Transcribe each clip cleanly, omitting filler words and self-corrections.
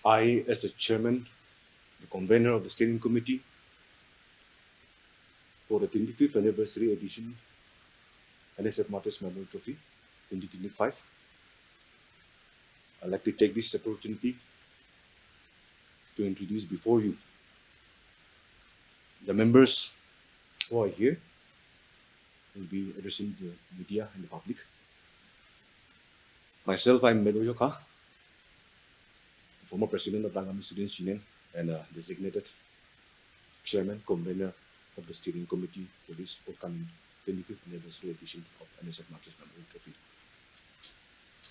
I, as the chairman, the convener of the steering committee for the 25th anniversary edition NSF Martyrs Memorial Trophy 2025, I'd like to take this opportunity to introduce before you the members who are here will be addressing the media and the public. Myself, I'm Medo Yoka, former president of Langami Students Union and designated chairman, convener of the steering committee for this upcoming 25th anniversary edition of NSF Martyrs Memorial Trophy.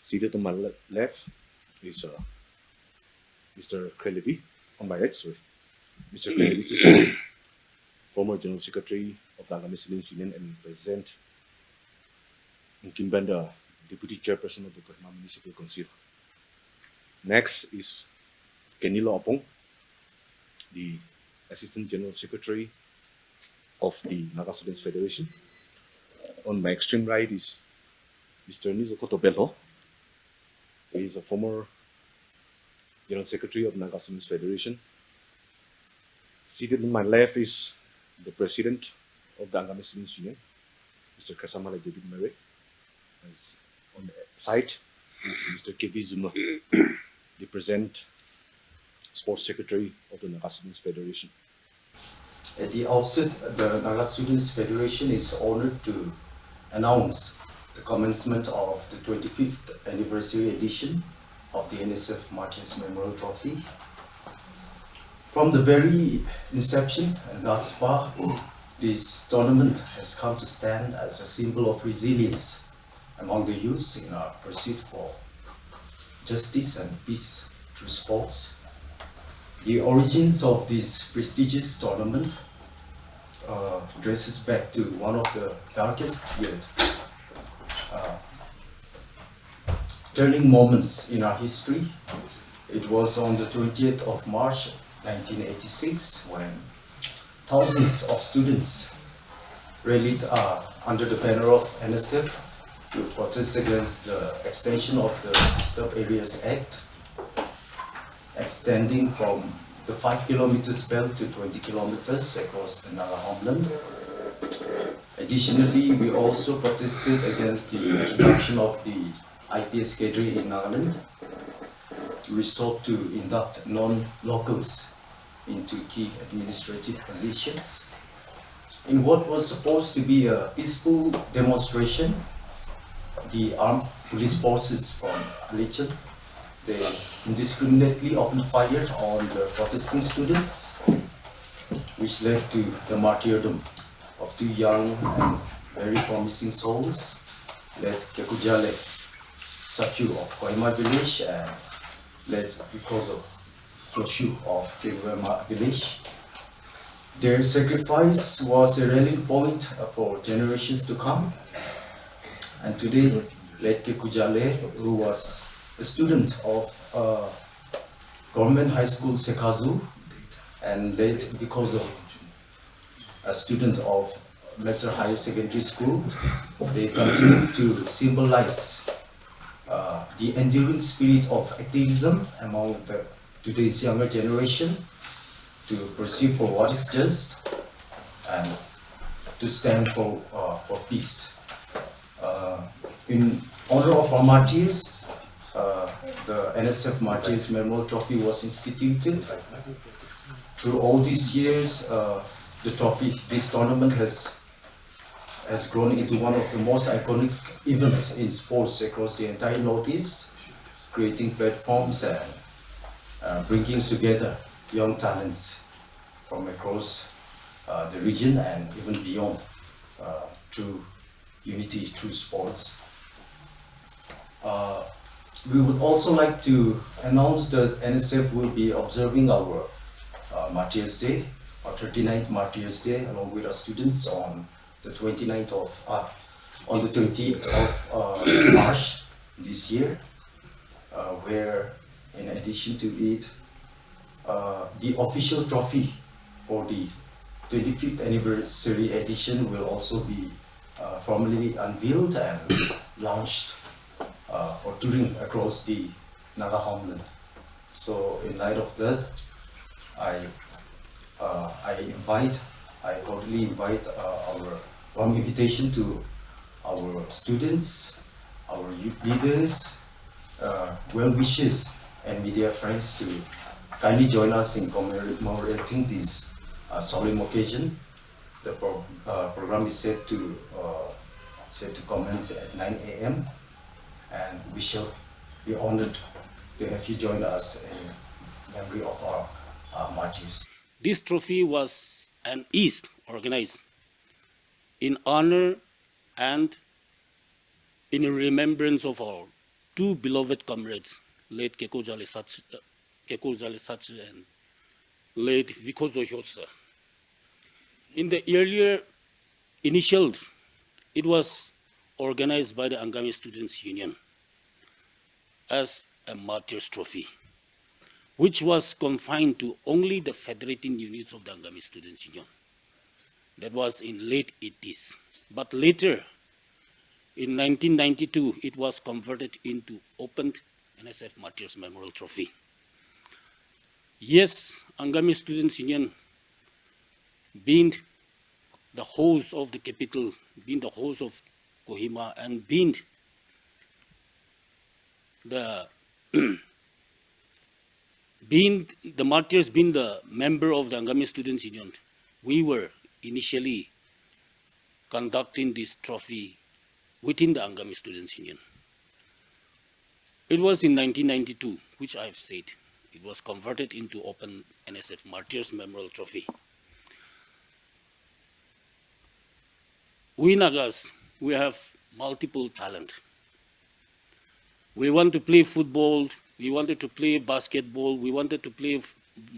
Seated on my left is Mr. Krelevi, on my right, sorry. Mr. Krelevi is former General Secretary of Langami Students Union and present in Kimban, the Deputy Chairperson of the Kohima Municipal Council. Next is Kenilo Apong, the Assistant General Secretary of the Naga Students Federation. On my extreme right is Mr. Nizoko Tobelo. He is a former General Secretary of Naga Students Federation. Seated on my left is the President of the Angami Students Union, Mr. Kasamala David Murray. On the side is Mr. KV Zuma, the present Sports Secretary of the Naga Students Federation. At the outset, the Naga Students Federation is honored to announce the commencement of the 25th anniversary edition of the NSF Martyrs Memorial Trophy. From the very inception and thus far, this tournament has come to stand as a symbol of resilience among the youths in our pursuit for justice and peace through sports. The origins of this prestigious tournament traces back to one of the darkest yet turning moments in our history. It was on the 20th of March 1986 when thousands of students rallied under the banner of NSF to protest against the extension of the Disturbed Areas Act, extending from the 5 kilometers belt to 20 kilometers across the Naga homeland. Additionally, we also protested against the introduction of the IPS cadre in Nagaland. We sought to induct non-locals into key administrative positions. In what was supposed to be a peaceful demonstration, the armed police forces from Alichan, they indiscriminately opened fire on the protesting students, which led to the martyrdom of two young and very promising souls, led Kekujale Sachu of Kohima village and led because of Yoshu of Kewema village. Their sacrifice was a rallying point for generations to come. And today, led Kekujale, who was a student of Government High School Sekazu, and led because of a student of Messer Higher Secondary School, they continue to symbolize the enduring spirit of activism among today's younger generation to pursue for what is just and to stand for peace. In honor of our martyrs, the NSF Martyrs Memorial Trophy was instituted. Through all these years, this tournament has grown into one of the most iconic events in sports across the entire Northeast, creating platforms and bringing together young talents from across the region and even beyond through unity, through sports. We would also like to announce that NSF will be observing our Martyrs Day, our 39th Martyrs Day, along with our students on the 20th of March this year, where in addition to it, the official trophy for the 25th anniversary edition will also be formally unveiled and launched for touring across the Naga homeland. So in light of that, I I cordially invite our warm invitation to our students, our youth leaders, well-wishers, and media friends to kindly join us in commemorating this solemn occasion. The program is set to commence at 9 a.m. and we shall be honored to have you join us in memory of our martyrs. This trophy was and is organized in honor and in remembrance of our two beloved comrades, late Keko Jale Sachi and late Vikozo Hyosa. In the earlier initial, it was organized by the Angami Students' Union as a Martyrs Trophy, which was confined to only the federating units of the Angami Students' Union. That was in late 80s. But later, in 1992, it was converted into opened NSF Martyrs Memorial Trophy. Yes, Angami Students' Union, being the host of the capital, being the host of Kohima, and being the Martyrs, being the member of the Angami Students' Union, we were initially conducting this trophy within the Angami Students' Union. It was in 1992, which I have said, it was converted into open NSF Martyrs Memorial Trophy. We Nagas, we have multiple talent. We want to play football, we wanted to play basketball, we wanted to play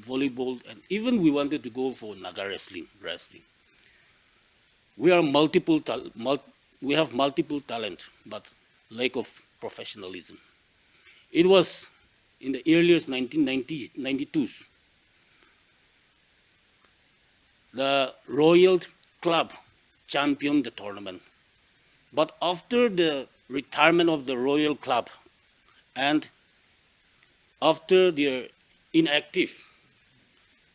volleyball, and even we wanted to go for Naga wrestling. We have multiple talent, but lack of professionalism. It was in the earliest 1992s. The Royal Club championed the tournament. But after the retirement of the Royal Club and after their inactive,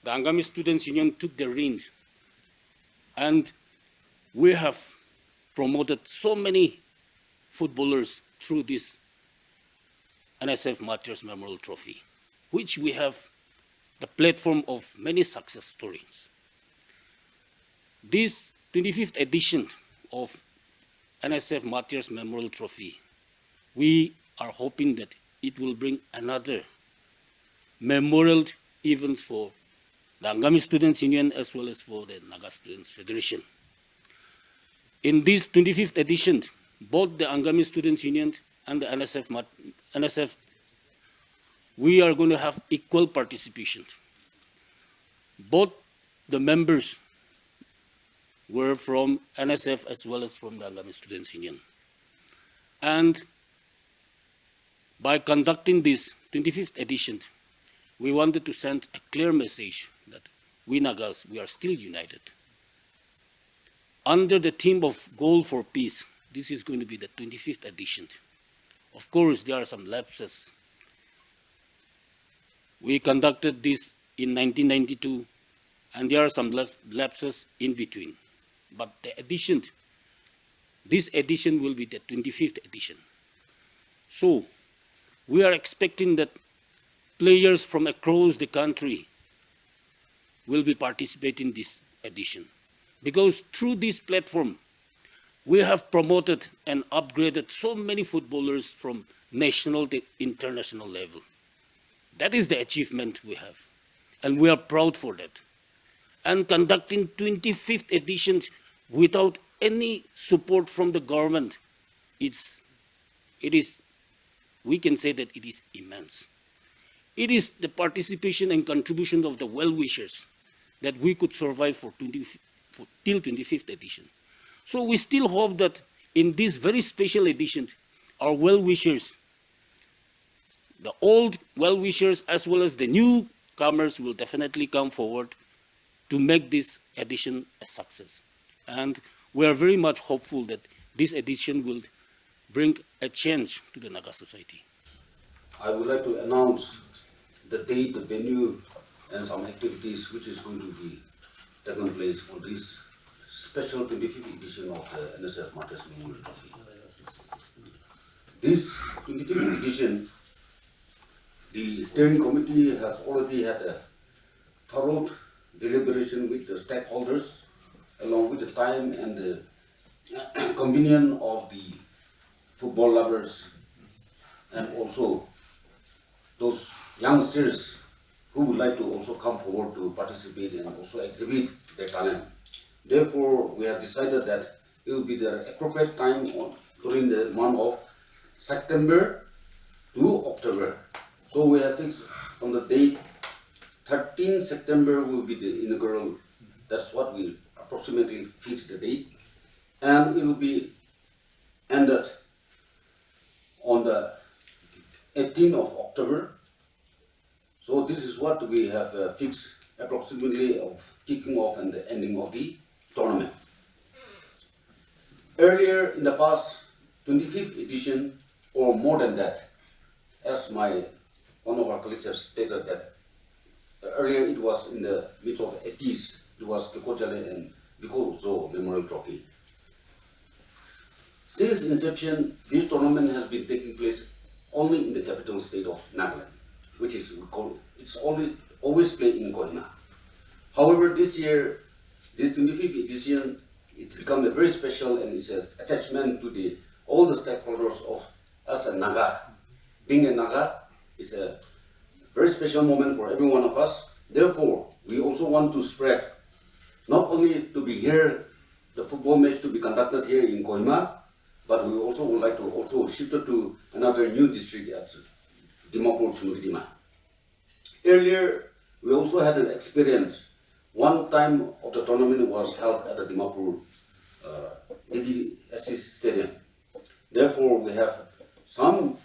the Angami Students' Union took the reins, and we have promoted so many footballers through this NSF Martyrs Memorial Trophy, which we have the platform of many success stories. This 25th edition of NSF Martyrs Memorial Trophy, we are hoping that it will bring another memorial event for the Angami Students' Union as well as for the Naga Students' Federation. In this 25th edition, both the Angami Students' Union and the NSF, we are going to have equal participation. Both the members were from NSF as well as from the Angami Students' Union. And by conducting this 25th edition, we wanted to send a clear message that we Nagas, we are still united. Under the theme of Goal for Peace, this is going to be the 25th edition. Of course, there are some lapses. We conducted this in 1992, and there are some lapses in between. But the edition, this edition will be the 25th edition. So, we are expecting that players from across the country will be participating in this edition. Because through this platform, we have promoted and upgraded so many footballers from national to international level. That is the achievement we have, and we are proud for that. And conducting 25th editions without any support from the government, we can say that it is immense. It is the participation and contribution of the well-wishers that we could survive till 25th edition. So we still hope that in this very special edition, our well-wishers, the old well-wishers as well as the newcomers will definitely come forward to make this edition a success. And we are very much hopeful that this edition will bring a change to the Naga society. I would like to announce the date, the venue, and some activities which is going to be taken place on this special 25th edition of the NSF Martyrs Memorial Trophy. This 25th edition, the steering committee has already had a thorough deliberation with the stakeholders, along with the time and the convenience of the football lovers, and also those youngsters who would like to also come forward to participate and also exhibit their talent. Therefore, we have decided that it will be the appropriate time during the month of September to October. So we have fixed on the date 13 September will be the inaugural. That's what we approximately fixed the date, and it will be ended on the 18th of October. So this is what we have fixed approximately of kicking off and the ending of the tournament. Earlier in the past 25th edition, or more than that, as one of our colleagues have stated that earlier it was in the midst of 80s, it was Kekojale and Vikozo Memorial Trophy. Since inception, this tournament has been taking place only in the capital state of Nagaland, which is, it's always played in Kohima. However, this year, this 25th edition, it become a very special, and it's an attachment to all the stakeholders of us a Naga. Being a Naga, it's a very special moment for every one of us. Therefore, we also want to spread, not only to be here, the football match to be conducted here in Kohima, but we also would like to also shift it to another new district at Dimapur, Chumukidima. Earlier, we also had an experience. One time of the tournament was held at the Dimapur DDSC Stadium. Therefore, we have some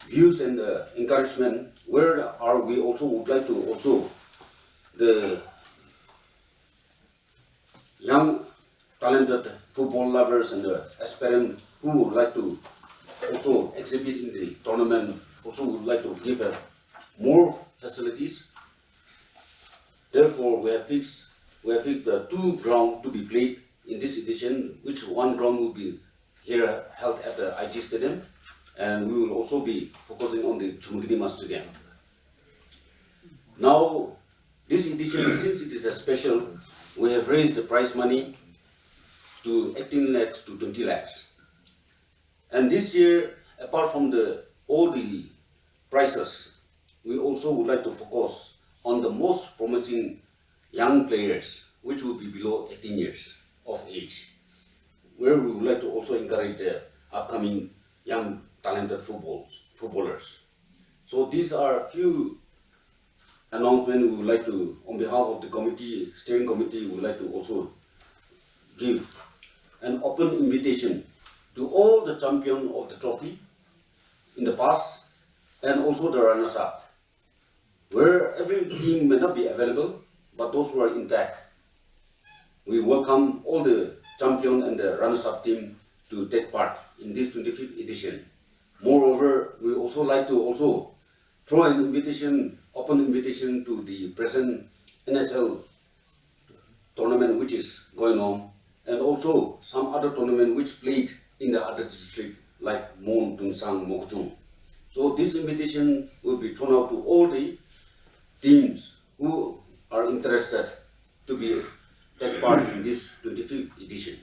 views and encouragement where we also would like to also the young talented football lovers and the aspirant who would like to also exhibit in the tournament also would like to give more facilities. Therefore, we have fixed the 2 grounds to be played in this edition, which one ground will be here held at the IG Stadium, and we will also be focusing on the Chumukidima Stadium. Now, this edition, since it is a special, we have raised the prize money to 18 lakhs to 20 lakhs. And this year, apart from all the prizes, we also would like to focus on the most promising young players, which will be below 18 years of age, where we would like to also encourage the upcoming young talented footballers. So these are a few announcements we would like to, on behalf of the committee, steering committee, we would like to also give an open invitation to all the champions of the trophy in the past and also the runners-up, where every team may not be available, but those who are intact. We welcome all the champion and the runners-up team to take part in this 25th edition. Moreover, we also like to also throw an invitation, open invitation to the present NSL tournament which is going on, and also some other tournament which played in the other district like Mon, Tunsang, Mokchung. So this invitation will be thrown out to all the teams who are interested to take part in this 25th edition.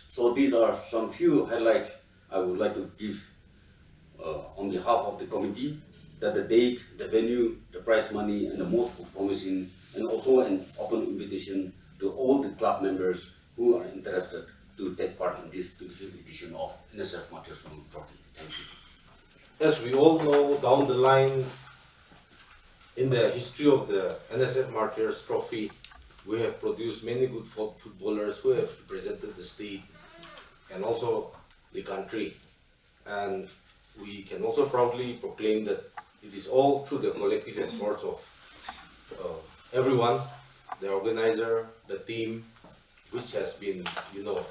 So these are some few highlights I would like to give on behalf of the committee, that the date, the venue, the prize money, and the most promising, and also an open invitation to all the club members who are interested to take part in this 25th edition of NSF Martyrs Memorial Trophy. Thank you. As we all know, down the line in the history of the NSF Martyrs Trophy, we have produced many good footballers who have represented the state and also the country. And we can also proudly proclaim that it is all through the collective efforts of everyone, the organizer, the team, which has been,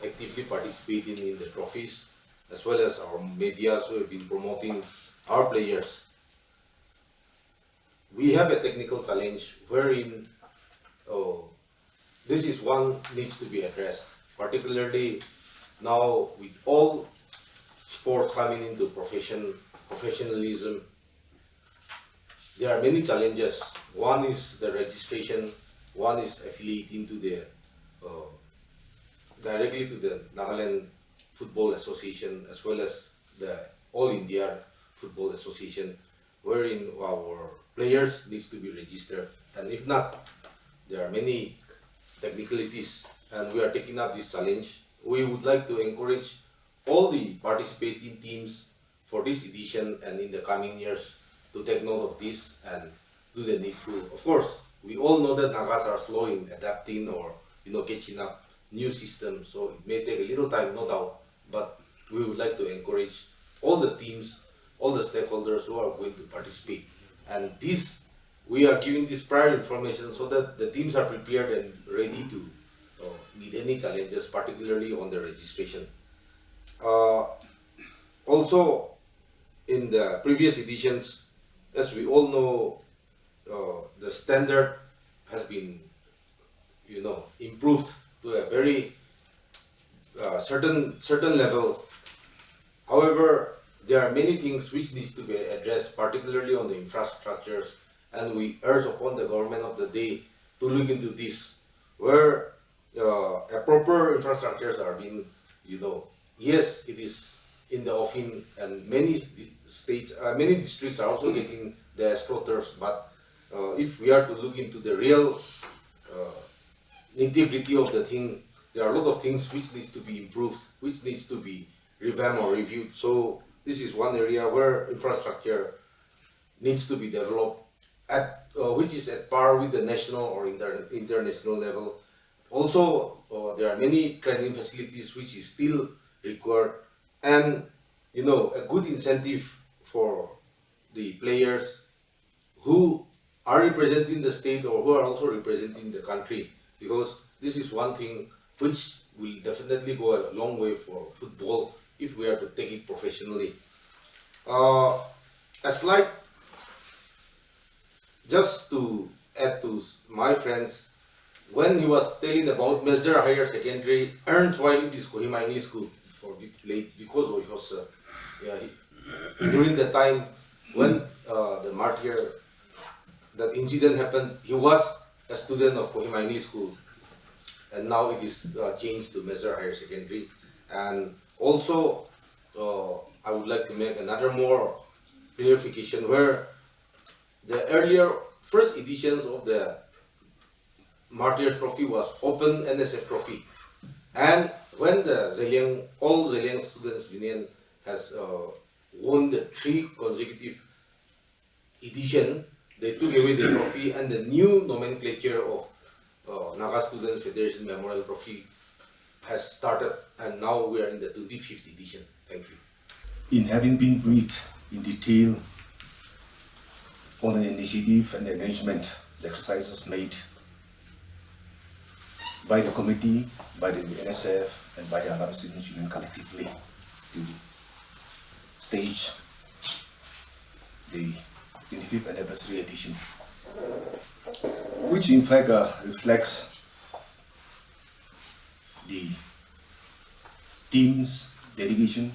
actively participating in the trophies, as well as our media who have been promoting our players. we have a technical challenge wherein this is one needs to be addressed, particularly now with all sports coming into professionalism. There are many challenges. One is the registration, one is affiliating to the directly to the Nagaland Football Association as well as the All India Football Association, wherein our players needs to be registered, and if not, there are many technicalities, and we are taking up this challenge. We would like to encourage all the participating teams for this edition and in the coming years to take note of this and do the needful. Of course, we all know that Nagas are slow in adapting or catching up new systems, so it may take a little time, no doubt, but we would like to encourage all the teams, all the stakeholders who are going to participate. And this, we are giving this prior information so that the teams are prepared and ready to meet any challenges, particularly on the registration. Also, in the previous editions, as we all know, the standard has been, improved to a very certain level. However, there are many things which needs to be addressed, particularly on the infrastructures, and we urge upon the government of the day to look into this, where a proper infrastructures are being, yes, it is in the offing, and many states, many districts are also getting the astroturfs, but if we are to look into the real nitty-gritty of the thing, there are a lot of things which needs to be improved, which needs to be revamped or reviewed. So this is one area where infrastructure needs to be developed at which is at par with the national or international level. Also, there are many training facilities which is still required, and a good incentive for the players who are representing the state or who are also representing the country, because this is one thing which will definitely go a long way for football if we are to take it professionally. A slight, just to add to my friends, when he was telling about Mesder Higher Secondary earns while in this Kohima English School for late, because he was during the time when the Martyr, that incident happened, he was a student of Kohima English School, and now it is changed to Mesder Higher Secondary. And also, I would like to make another more clarification, where the earlier first editions of the Martyrs Trophy was Open NSF Trophy, and when the all Zeliang Students Union has won the 3 consecutive edition, they took away the trophy, and the new nomenclature of Naga Students Federation Memorial Trophy has started, and now we are in the 25th edition. Thank you. In having been briefed in detail on the initiative and the arrangement, the exercises made by the committee, by the NSF, and by the Naga Students Union collectively to stage the 25th anniversary edition, which in fact reflects the team's dedication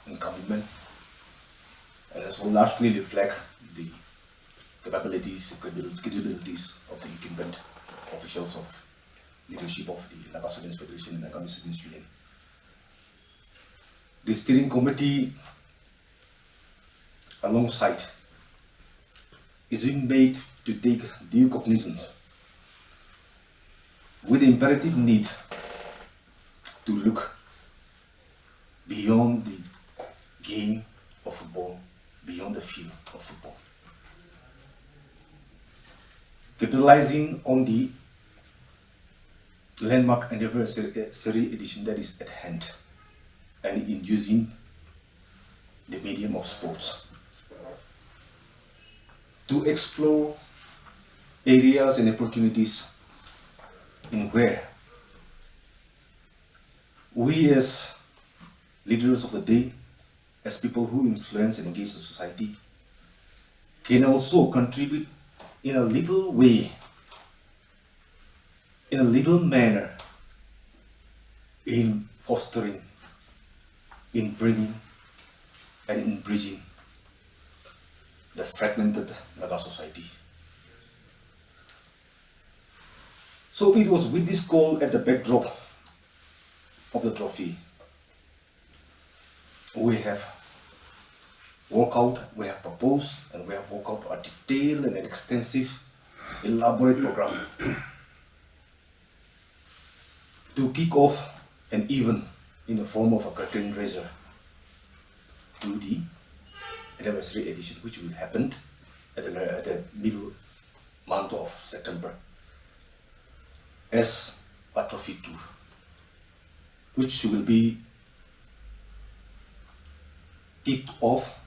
and commitment, and also largely reflect the capabilities and credibilities of the incumbent officials of leadership of the Naga Students Federation and Naga Students Union. The steering committee, alongside, is being made to take due cognizance with the imperative need to look beyond the game of football, beyond the field of football. Capitalizing on the landmark anniversary edition that is at hand, and in using the medium of sports to explore areas and opportunities in where we as leaders of the day, as people who influence and engage the society, can also contribute in a little way, in a little manner, in fostering, in bringing, and in bridging the fragmented Naga society. So it was with this goal at the backdrop of the trophy, we have worked out, we have proposed, and we have worked out a detailed and an extensive, elaborate program to kick off an event in the form of a curtain raiser to the anniversary edition, which will happen at the middle month of September as a trophy tour, which will be kicked off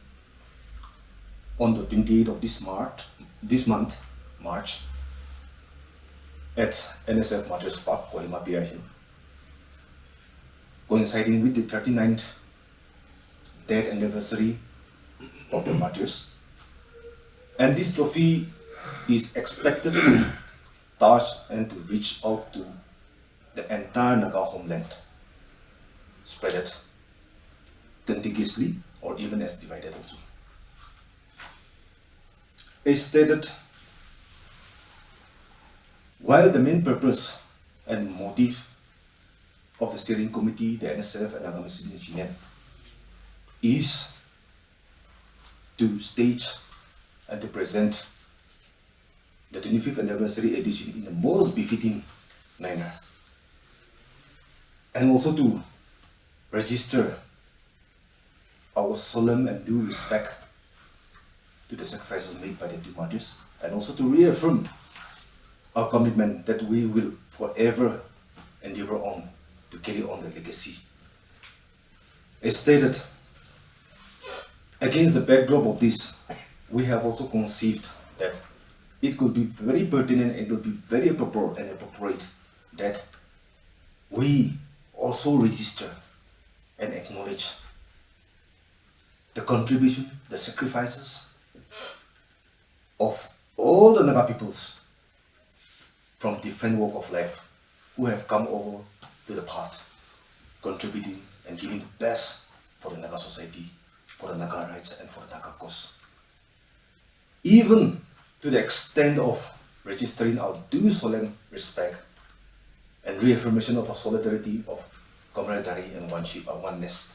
on the 28th of this month, March, at NSF Martyrs Park, Kohima Pier Hill, coinciding with the 39th death anniversary of the Martyrs. And this trophy is expected to touch and to reach out to the entire Naga homeland, spread it contiguously or even as divided also. As stated, while the main purpose and motive of the steering committee, the NSF and Agama Students Union, is to stage and to present the 25th anniversary edition in the most befitting manner, and also to register our solemn and due respect to the sacrifices made by the two martyrs, and also to reaffirm our commitment that we will forever endeavor on to carry on the legacy. As stated, against the backdrop of this, we have also conceived that it could be very pertinent and it will be very appropriate that we also register and acknowledge the contribution, the sacrifices of all the Naga peoples from different walk of life who have come over to the path, contributing and giving the best for the Naga society, for the Naga rights, and for the Naga cause. Even to the extent of registering our due solemn respect and reaffirmation of our solidarity, of camaraderie and oneness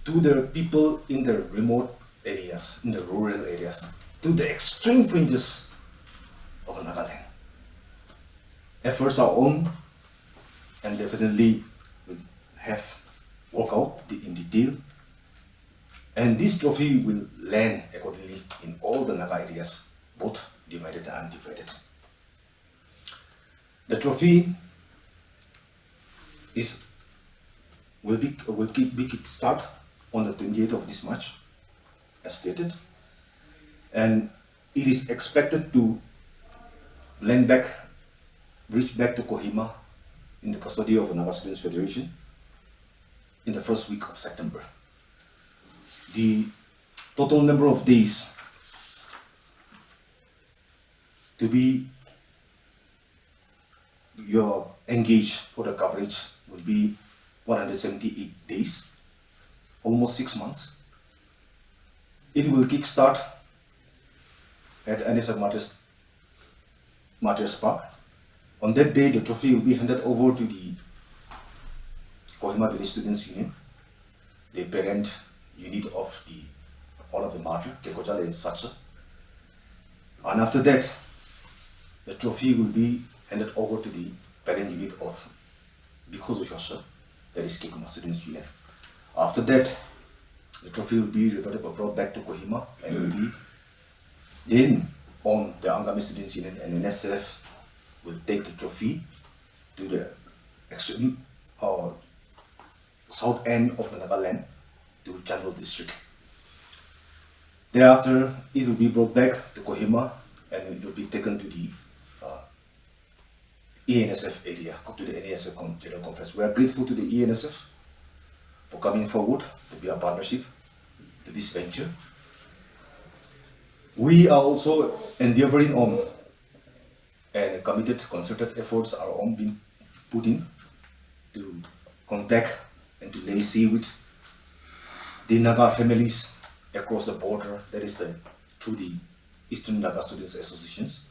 to the people in the remote areas, in the rural areas, to the extreme fringes of Nagaland. Efforts are on, and definitely will have worked out in detail, and this trophy will land accordingly in all the Naga areas, both divided and undivided. The trophy will kick start on the 28th of this March, as stated, and it is expected to reach back to Kohima in the custody of the Naga Students Federation in the first week of September. The total number of days to be engaged for the coverage will be 178 days, almost 6 months. It will kickstart at NSF Martyrs Park. On that day, the trophy will be handed over to the Kohima Village Students Union, the parent unit of one of the martyrs, Kekojale Satsa. And after that, the trophy will be handed over to the parent unit of Bikozu Shosha, that is Kekoma Students Union. After that, the trophy will be brought back to Kohima and will be then on the Angami Students Union, and NSF will take the trophy to the extreme south end of the Nagaland, to Chandel district. Thereafter, it will be brought back to Kohima and it will be taken to the ENSF area, to the NASF General Conference. We are grateful to the ENSF for coming forward to be a partnership to this venture. We are also endeavoring on, and committed, concerted efforts are on being put in to contact and to liaise with the Naga families across the border, that is through the Eastern Naga Students Associations,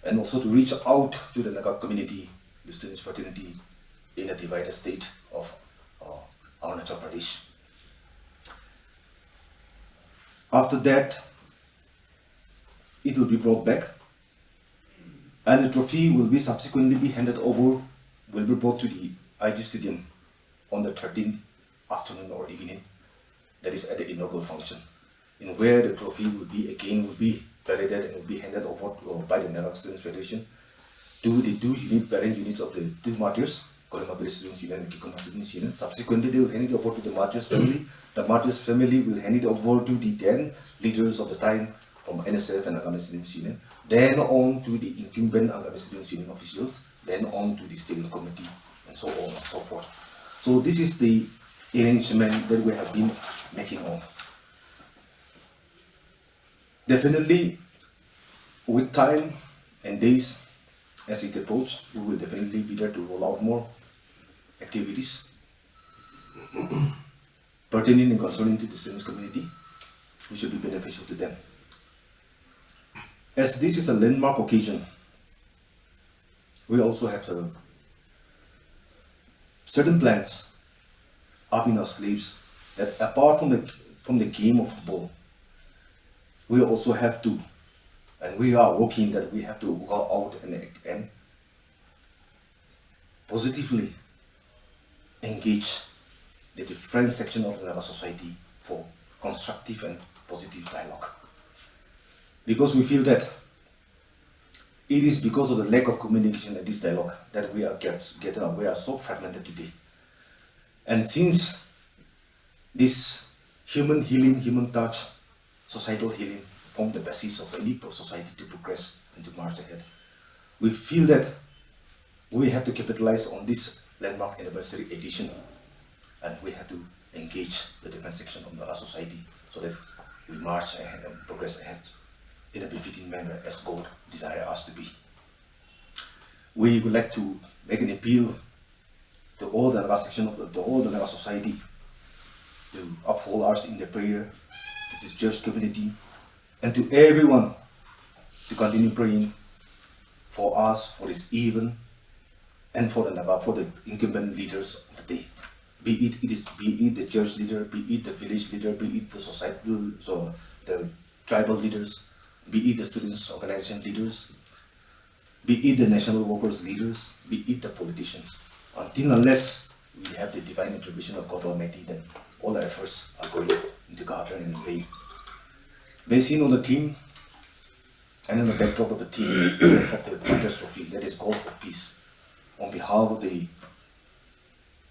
and also to reach out to the Naga community, the students fraternity in a divided state of Arunachal Pradesh. After that, it will be brought back, and the trophy will be subsequently be handed over, will be brought to the IG Stadium on the 13th afternoon or evening, that is at the inaugural function, in where the trophy will be paraded and will be handed over by the Naga Students Federation to the two parent units of the two martyrs, Kolema Village Students Union and Kikoma Students Union. Subsequently, they will hand it over to the Martyrs family. The Martyrs family will hand it over to the then leaders of the time from NSF and Agami Students Union, then on to the incumbent Agami Students Union officials, then on to the steering committee, and so on and so forth. So this is the arrangement that we have been making on. Definitely, with time and days as it approaches, we will definitely be there to roll out more activities pertaining and concerning to the students community, which will be beneficial to them. As this is a landmark occasion, we also have certain plans up in our sleeves that apart from the game of football, we also have to, and we are working that we have to go out and positively engage the different section of the Naga society for constructive and positive dialogue. Because we feel that it is because of the lack of communication and this dialogue that we are so fragmented today. And since this human healing, human touch, societal healing form the basis of any society to progress and to march ahead, we feel that we have to capitalize on this landmark anniversary edition, and we have to engage the different sections of our society so that we march ahead and progress ahead in a befitting manner as God desires us to be. We would like to make an appeal to all the Naga section of all the Naga society to uphold us in their prayer, to the church community, and to everyone to continue praying for us, for this event, and for the Naga, for the incumbent leaders of the day. Be it the church leader, be it the village leader, be it the societal, so the tribal leaders, be it the students' organization leaders, be it the national workers leaders, be it the politicians. Until unless we have the divine intervention of God Almighty, then all our efforts are going into gutter and in vain. Based on the theme and on the backdrop of the theme of the Martyrs Trophy, that is call for peace, on behalf of the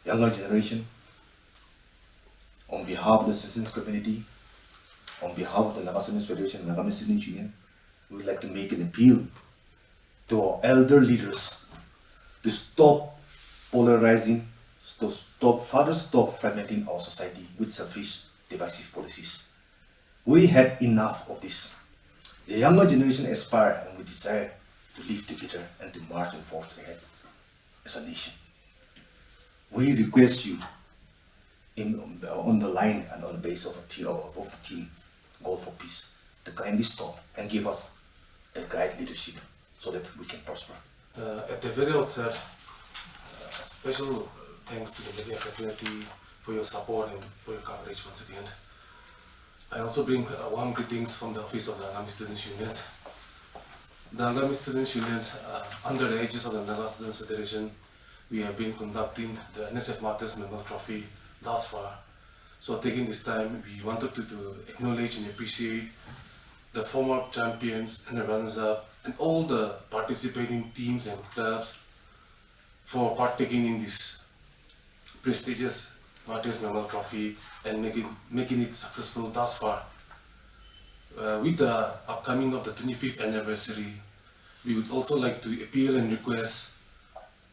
younger generation, on behalf of the citizens community, on behalf of the Naga Students Federation and Naga Students Union, we would like to make an appeal to our elder leaders to stop polarizing, to stop fragmenting our society with selfish, divisive policies. We had enough of this. The younger generation aspire and we desire to live together and to march and forth ahead as a nation. We request you on the line and on the base of the team, Goal for Peace, to kindly stop and give us the right leadership so that we can prosper. At the very outset, special thanks to the media fraternity for your support and for your coverage once again. I also bring warm greetings from the office of the Agami Students Union. The Agami Students Union, under the aegis of the Naga Students Federation, we have been conducting the NSF Martyrs Memorial Trophy thus far. So taking this time, we wanted to acknowledge and appreciate the former champions and the runners-up and all the participating teams and clubs for partaking in this prestigious Martyrs Memorial Trophy and making it successful thus far. With the upcoming of the 25th anniversary, we would also like to appeal and request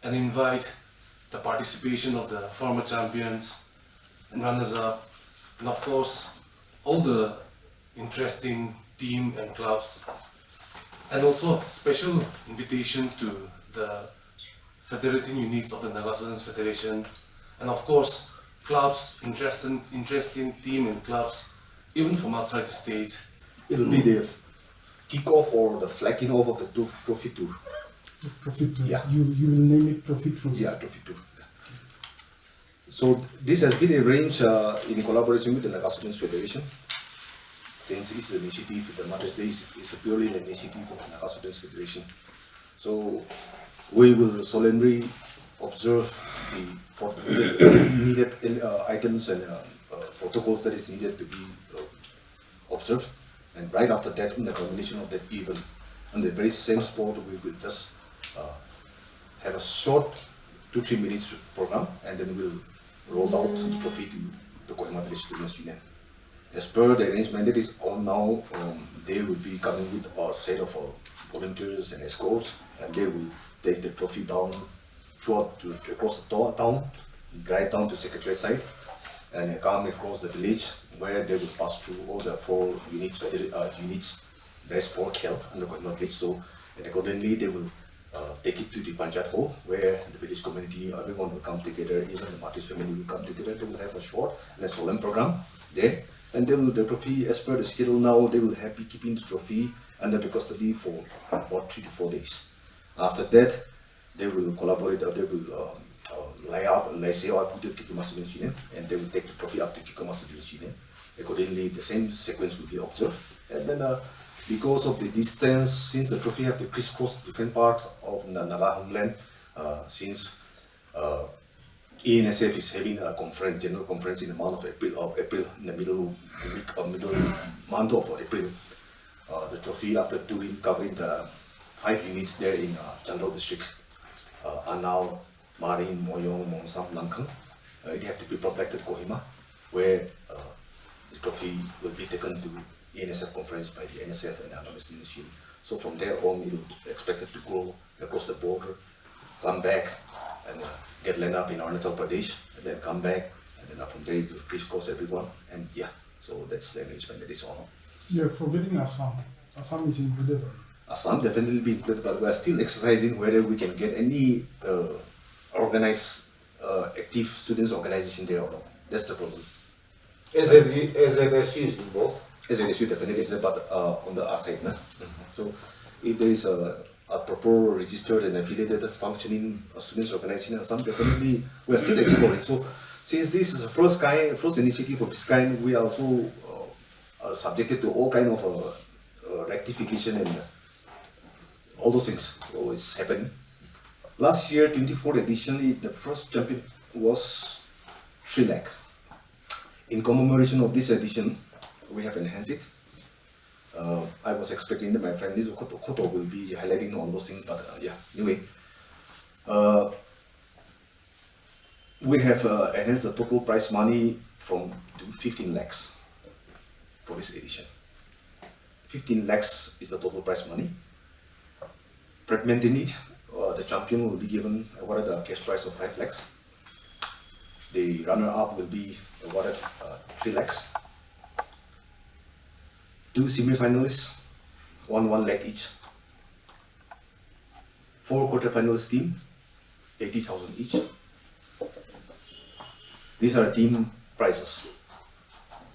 and invite the participation of the former champions and runners-up, and of course all the interesting team and clubs, and also special invitation to the federating units of the Naga Students Federation, and of course clubs, interesting team and clubs, even from outside the state. It'll be the kickoff or the flagging off of the trophy tour. Profit tour. Yeah. You will name it profit tour. Yeah, trophy tour. So this has been arranged in collaboration with the Naga Students Federation. Since it's an initiative, the Martyrs Day is purely an initiative of the Naga Students Federation. So we will solemnly observe the needed items and protocols that is needed to be observed. And right after that, in the culmination of that event, on the very same spot, we will just have a short 2-3 minutes program, and then we'll roll out the trophy to the Kohima Village Students Union. As per the arrangement that is on now, they will be coming with a set of volunteers and escorts, and they will take the trophy down across the town, drive down to Secretariat side, and come across the village, where they will pass through all the 4 units, there's 4 KEL under Kohima Village. So, and accordingly, they will take it to the Panchayat Hall, where the village community, everyone will come together, even the Martyrs family will come together. They will have a short and a solemn program there, and they will, the trophy, as per the schedule now, they will be keeping the trophy under the custody for about 3 to 4 days. After that, they will collaborate, they will lay sail up to the Kikuma Students Union, and they will take the trophy up to Kikuma Students Union. Accordingly, the same sequence will be observed. And then, because of the distance, since the trophy have to crisscross different parts of the Naga homeland, since ENSF is having a conference, general conference in the month of April, in the middle month of April, the trophy, after covering the 5 units there in Chandal district, are now Marin, Moyong, Mongsam, Langkang. They have to be brought back to Kohima, where the trophy will be taken to ENSF conference by the NSF and the Naga Students Union. So from there on, it will be expected to go across the border, come back, and get land up in Arunachal Pradesh, and then come back, and then from there it will crisscross everyone. And yeah, so that's the arrangement that is on. You're forgetting Assam. Assam is included. Assam definitely be included, but we are still exercising whether we can get any organized, active students organization there or not. That's the problem. SZSU is involved. SZSU definitely is, but on the other side. So if there is a proper registered and affiliated functioning students organization in Assam, definitely we are still exploring. So since this is the first initiative of this kind, we are also subjected to all kind of rectification and all those things. So it's happening. Last year, 24th edition, the first champion was 3 lakh. In commemoration of this edition, we have enhanced it. I was expecting that my friend Nizu Koto will be highlighting on those things, but yeah, anyway. We have enhanced the total prize money to 15 lakhs for this edition. 15 lakhs is the total prize money. Fragmenting it, the champion will be given awarded a cash prize of 5 lakhs. The runner-up will be awarded 3 lakhs. 2 semi-finalists, 1 lakh each. 4 quarter-finalist team, 80,000 each. These are team prizes.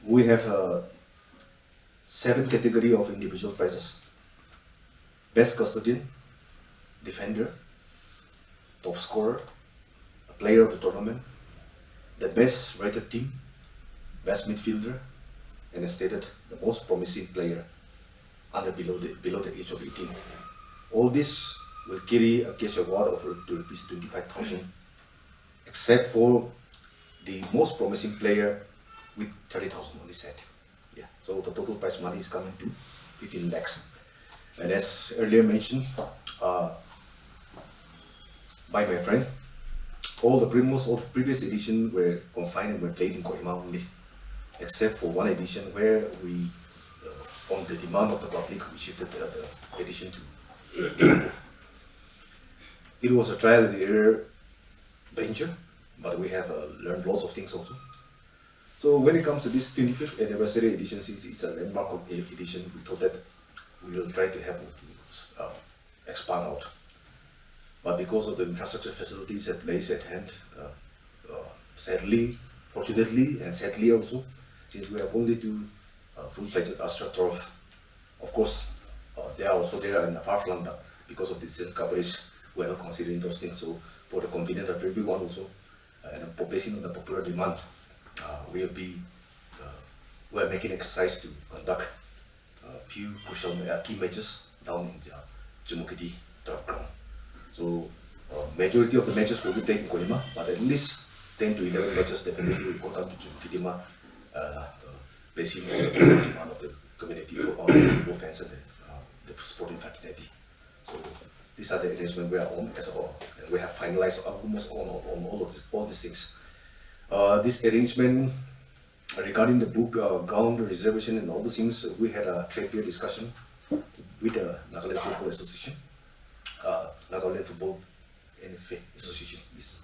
We have 7 category of individual prizes. Best custodian, defender, top scorer, a player of the tournament, the best rated team, best midfielder, and as stated, the most promising player below the age of 18. All this will carry a cash award of rupees 25,000, except for the most promising player with 30,000 on his head. Yeah. So the total prize money is coming to 15 lakhs. And as earlier mentioned by my friend, all the previous editions were confined and were played in Kohima only, except for one edition where we, on the demand of the public, we shifted the edition to Colombo. It was a trial and error venture, but we have learned lots of things also. So when it comes to this 25th anniversary edition, since it's a landmark edition, we thought that we will try to have expand out. But because of the infrastructure facilities that lays at hand, sadly, fortunately, and sadly also, since we have only two full-fledged AstroTurf, of course, they are also there in the far-flung, but because of distance coverage, we are not considering those things. So for the convenience of everyone also, and based on the popular demand, we are making exercise to conduct a few crucial key matches down in the Jumukidi turf ground. So majority of the matches will be played in Kohima, but at least 10 to 11 matches definitely will go down to Jumukidima, based on the demand of the community for all the football fans and the sporting fraternity. So these are the arrangements we are on as a whole, and we have finalized almost on all these things. This arrangement regarding the book, ground reservation and all the things, we had a trade peer discussion with the Nagaland Football Association, Nagaland Football NFA Association, yes.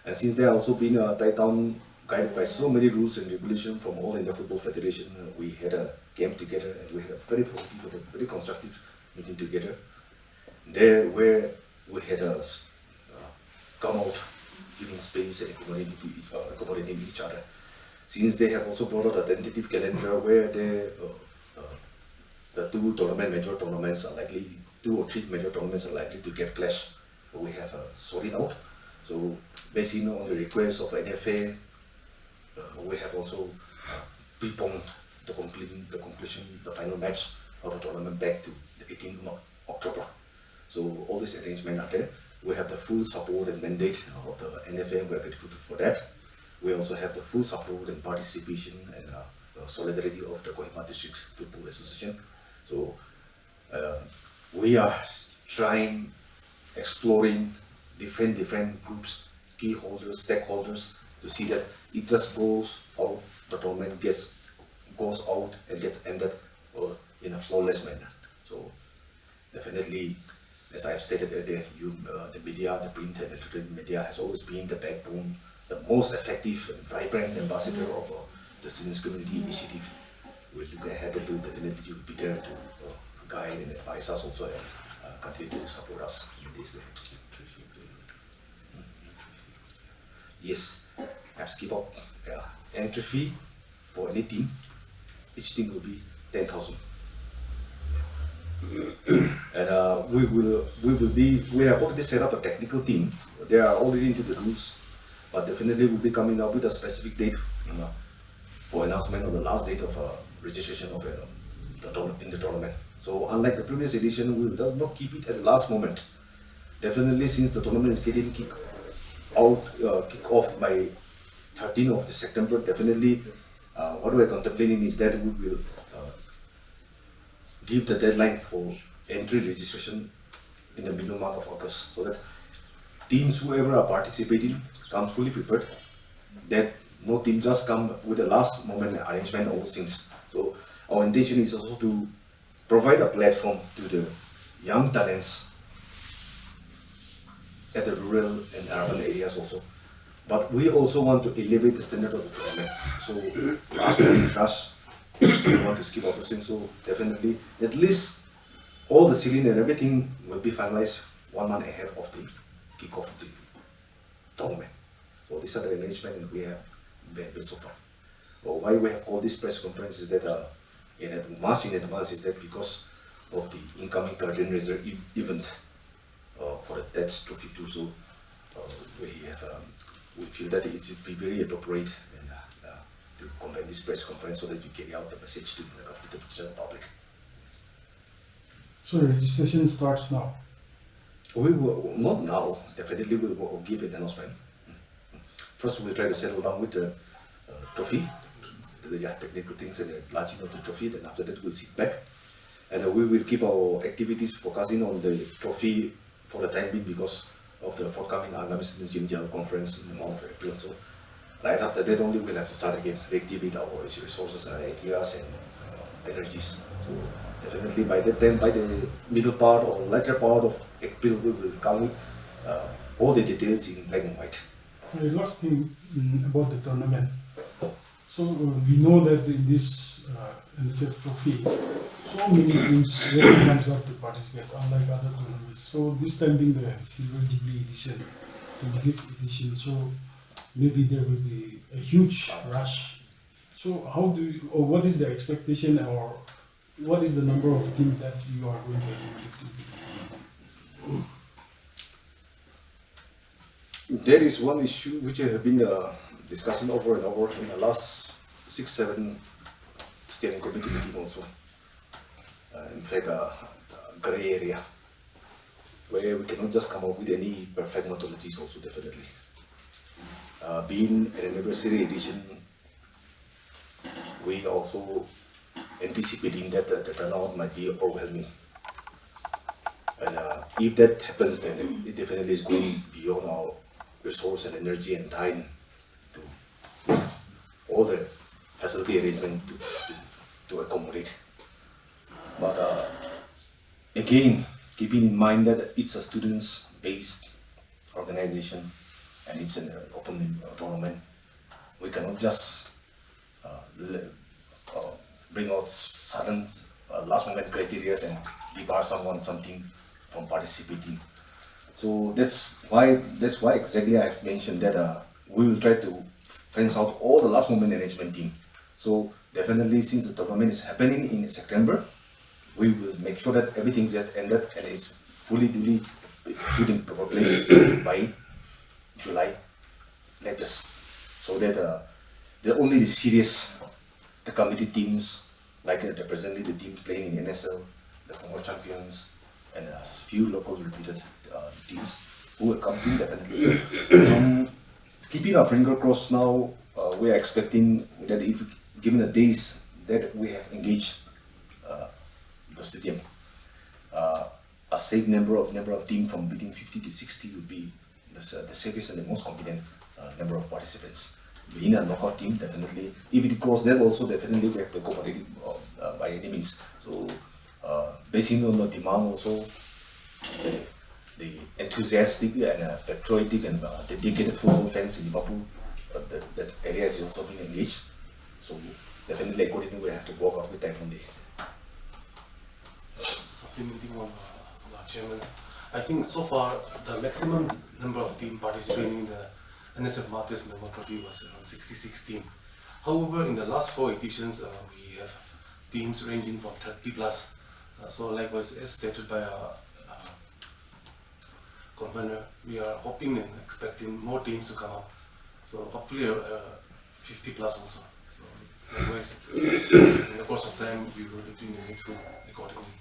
And since they are also being tied down, guided by so many rules and regulations from all India Football Federation, we had a game together and we had a very positive and a very constructive meeting together. There where we had come out, giving space and accommodating each other. Since they have also brought out a tentative calendar where the two major tournaments are likely, 2 or 3 major tournaments are likely to get clashed, but we have sorted out. So based on the request of NFA, we have also preponed the final match of the tournament back to the 18th of October. So all these arrangements are there. We have the full support and mandate of the NFA, and we are grateful for that. We also have the full support and participation and solidarity of the Kohima District Football Association. So we are exploring different groups, key holders, stakeholders, to see that it just goes out, the tournament goes out and gets ended in a flawless manner. So definitely, as I've stated earlier, the media, the print and electronic media has always been the backbone, the most effective and vibrant ambassador of the students' community initiative. We look ahead to definitely you'll be there to guide and advise us also and continue to support us in this. Yes, I've skipped up entry fee for any team. Each team will be 10,000. And we have already set up a technical team. They are already into the rules, but definitely we'll be coming up with a specific date for announcement on the last date of registration of in the tournament. So unlike the previous edition, we will not keep it at the last moment. Definitely, since the tournament is getting kick off by 13th of September, definitely what we are contemplating is that we will give the deadline for entry registration in the middle month of August, so that teams, whoever are participating, come fully prepared, that no team just come with the last moment arrangement, all those things. So our intention is also to provide a platform to the young talents at the rural and urban areas also. But we also want to elevate the standard of the tournament. So last minute rush, we want to skip all those things. So definitely, at least all the ceiling and everything will be finalized 1 month ahead of the kickoff of the tournament. So these are the arrangements that we have made so far. Well, why we have called this press conference is that March in advance is that because of the incoming curtain raiser event for the TEDS Trophy Tour. So we feel that it would be very appropriate and to convene this press conference so that you carry out the message to the general public. So registration starts now? We will, not now, definitely we will give an announcement. First we'll try to settle down with the trophy, the technical things and the launching of the trophy, then after that we'll sit back. And we will keep our activities focusing on the trophy for the time being because of the forthcoming Angami Students Jinjal conference in the month of April. So right after that only we'll have to start again, reactivate our resources and ideas and energies. So definitely by that time, by the middle part or latter part of April, we will come with all the details in black and white. The last thing about the tournament, So we know that in this NSF trophy, so many teams really comes up to participate, unlike other tournaments. So this time being the Silver Jubilee edition, 25th edition, so maybe there will be a huge rush. So how do you, or what is the expectation, or what is the number of teams that you are going to? There is one issue which I have been discussing over and over in the last 6-7 steering committee meeting also. In fact, a gray area where we cannot just come up with any perfect methodologies also definitely. Being an anniversary edition, we also anticipating that the turnout might be overwhelming. And if that happens, then it definitely is going beyond our resource and energy and time to make all the facility arrangement to accommodate. But again, keeping in mind that it's a students-based organization and it's an open tournament, we cannot just bring out sudden last-moment criteria and debar someone something from participating. So that's why exactly I've mentioned that we will try to fence out all the last-moment arrangement team. So definitely, since the tournament is happening in September, we will make sure that everything gets ended and is fully duly put in proper place by July latest, so that only the serious, the committee teams, like presently the teams playing in NSL, the former champions, and a few local repeated teams who will come in definitely. So, keeping our finger crossed now, we are expecting that if given the days that we have engaged the stadium, a safe number of teams from between 50 to 60 would be the safest and the most confident number of participants. Being a knockout team, definitely, if it cross that also, definitely we have to accommodate it by any means. So, basing on the demand also, the enthusiastic and patriotic and dedicated football fans in Liverpool, that area is also being engaged. So, definitely accordingly we have to work out with time on this. Supplementing on our chairman, I think so far the maximum number of teams participating in the NSF Martyrs Memorial Trophy was around 66 teams. However, in the last 4 editions, we have teams ranging from 30 plus. So likewise, as stated by our convener, we are hoping and expecting more teams to come up. So hopefully 50 plus also. So likewise, in the course of time, we will be doing the needful accordingly.